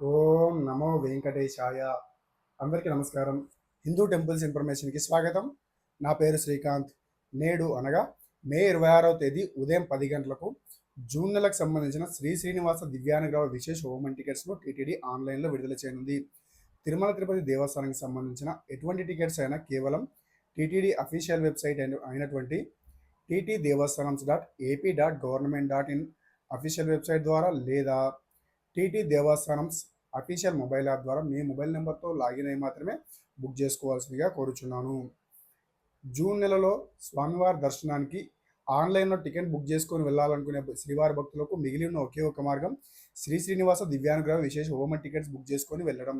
ఓం నమో వెంకటేశాయ. అందరికీ నమస్కారం. హిందూ టెంపుల్స్ ఇన్ఫర్మేషన్కి స్వాగతం. నా పేరు శ్రీకాంత్. నేడు అనగా మే 26వ తేదీ ఉదయం 10 గంటలకు జూన్ నెలకు సంబంధించిన శ్రీ శ్రీనివాస దివ్యానుగ్రహ విశేష హోమం టికెట్స్ను టీటీడీ ఆన్లైన్లో విడుదల చేయనుంది. తిరుమల తిరుపతి దేవస్థానానికి సంబంధించిన ఎటువంటి టికెట్స్ అయినా కేవలం టీటీడీ అఫీషియల్ వెబ్సైట్ అయినటువంటి ttdevastanams.ap.government.in అఫీషియల్ వెబ్సైట్ ద్వారా లేదా TT Devasthanams official mobile app ద్వారా మీ మొబైల్ నెంబర్తో లాగిన్ అయ్యి మాత్రమే బుక్ చేసుకోవాల్సిందిగా కోరుచున్నాను. జూన్ నెలలో స్వామివారి దర్శనానికి ఆన్లైన్లో టికెట్ బుక్ చేసుకొని వెళ్ళాలనుకునే శ్రీవారి భక్తులకు మిగిలి ఉన్న ఒకే ఒక మార్గం శ్రీ శ్రీనివాస దివ్యానుగ్రహ విశేష హోమ టికెట్స్ బుక్ చేసుకొని వెళ్ళడం.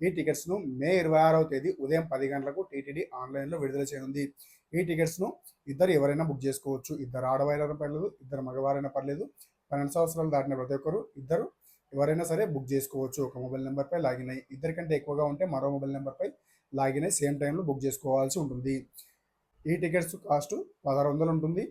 ఈ టికెట్స్ను మే 26వ తేదీ ఉదయం 10 గంటలకు టీటీడీ ఆన్లైన్లో విడుదల చేయనుంది. ఈ టికెట్స్ను ఎవరైనా బుక్ చేసుకోవచ్చు. ఇద్దరు ఆడవారైనా పర్లేదు, ఇద్దరు మగవారైనా పర్లేదు. 12 సంవత్సరాలు దాటిన ప్రతి ఒక్కరు ఎవరైనా సరే బుక్ చేసుకోవచ్చు. ఒక మొబైల్ నెంబర్పై లాగిన్ అయ్యి, ఇద్దరికంటే ఎక్కువగా ఉంటే మరో మొబైల్ నెంబర్పై లాగిన్ అయ్యి సేమ్ టైంలో బుక్ చేసుకోవాల్సి ఉంటుంది. ఈ టికెట్స్ కాస్ట్ 1600 ఉంటుంది.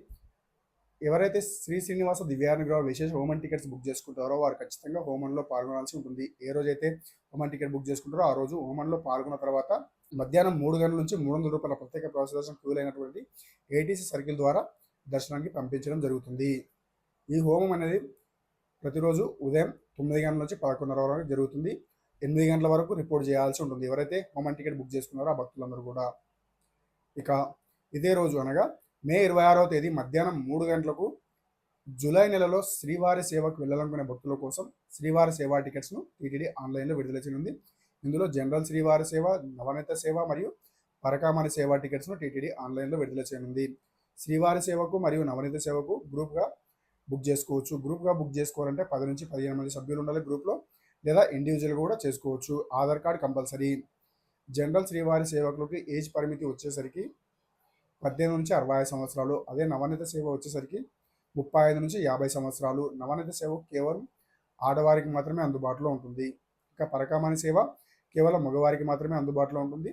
ఎవరైతే శ్రీ శ్రీనివాస దివ్యానుగ్రహ విశేష హోమన్ టికెట్స్ బుక్ చేసుకుంటారో వారు ఖచ్చితంగా హోమంలో పాల్గొనాల్సి ఉంటుంది. ఏ రోజైతే హోమన్ టికెట్ బుక్ చేసుకుంటారో ఆ రోజు హోమంలో పాల్గొన్న తర్వాత మధ్యాహ్నం 3 గంటల నుంచి 300 రూపాయల ప్రత్యేక ప్రవేశ దర్శనం క్యూలు అయినటువంటి ఏటీసీ సర్కిల్ ద్వారా దర్శనానికి పంపించడం జరుగుతుంది. ఈ హోమం అనేది ప్రతిరోజు ఉదయం 9 గంటల నుంచి 11:30 వరకు జరుగుతుంది. 8 గంటల వరకు రిపోర్ట్ చేయాల్సి ఉంటుంది ఎవరైతే హోమన్ టికెట్ బుక్ చేసుకున్నారో ఆ భక్తులందరూ కూడా. ఇక ఇదే రోజు అనగా మే 26వ తేదీ మధ్యాహ్నం 3 గంటలకు జూలై నెలలో శ్రీవారి సేవకు వెళ్ళాలనుకునే భక్తుల కోసం శ్రీవారి సేవా టికెట్స్ను టీటీడీ ఆన్లైన్లో విడుదల చేయనుంది. ఇందులో జనరల్ శ్రీవారి సేవ, నవనీత సేవ మరియు పరకామణి సేవా టికెట్స్ను టీటీడీ ఆన్లైన్లో విడుదల చేయనుంది. శ్రీవారి సేవకు మరియు నవనీత సేవకు గ్రూప్గా బుక్ చేసుకోవచ్చు. గ్రూప్గా బుక్ చేసుకోవాలంటే 10 నుంచి 15 మంది సభ్యులు ఉండాలి గ్రూప్లో, లేదా ఇండివిజువల్గా కూడా చేసుకోవచ్చు. Aadhaar card compulsory. జనరల్ శ్రీవారి సేవకులకి ఏజ్ పరిమితి వచ్చేసరికి 18 నుంచి 65 సంవత్సరాలు. అదే నవనీత సేవ వచ్చేసరికి 35 నుంచి 50 సంవత్సరాలు. నవనీత సేవ కేవలం ఆడవారికి మాత్రమే అందుబాటులో ఉంటుంది. ఇక పరకామణి సేవ కేవలం మగవారికి మాత్రమే అందుబాటులో ఉంటుంది.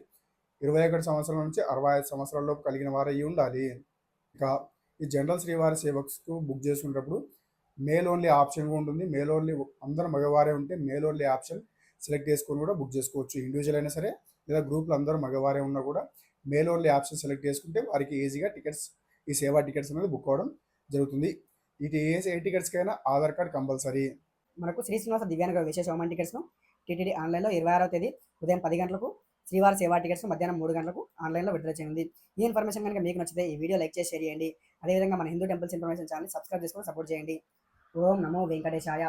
21 సంవత్సరాల నుంచి 65 సంవత్సరాలలోపు కలిగిన వారు అయి ఉండాలి. ఇక ఈ జనరల్ శ్రీవారి సేవకు బుక్ చేసుకునేటప్పుడు మేల్ ఓన్లీ ఆప్షన్ ఉంటుంది. మేల్ ఓన్లీ అందరూ మగవారే ఉంటే మేల్ ఓన్లీ ఆప్షన్ సెలెక్ట్ చేసుకొని కూడా బుక్ చేసుకోవచ్చు. ఇండివిజువల్ అయినా సరే లేదా గ్రూప్లో అందరూ మగవారే ఉన్నా కూడా మేల్ ఓన్లీ ఆప్షన్ సెలెక్ట్ చేసుకుంటే వారికి ఈజీగా టికెట్స్, ఈ సేవా టికెట్స్ అనేది బుక్ అవ్వడం జరుగుతుంది. ఇటు ఏ టికెట్స్కైనా ఆధార్ కార్డ్ కంపల్సరీ. మనకు శ్రీ శ్రీనివాస దివ్యానుగ్రహ విశేష హోమం టికెట్స్ను టీటీడీ ఆన్లైన్లో 26వ తేదీ ఉదయం 10 గంటలకు, శ్రీవారి సేవా టికెట్స్ మధ్యాహ్నం 3 గంటలకు ఆన్లైన్లో విడుదల చేయనుంది. ఈ ఇన్ఫర్మేషన్ కనుక మీకు నచ్చితే ఈ వీడియో లైక్ చేసి షేర్ చేయండి. అదేవిధంగా మన Hindu temples information channel subscribe చేసుకొని సపోర్ట్ చేయండి. ఓం నమో వెంకటేశాయ.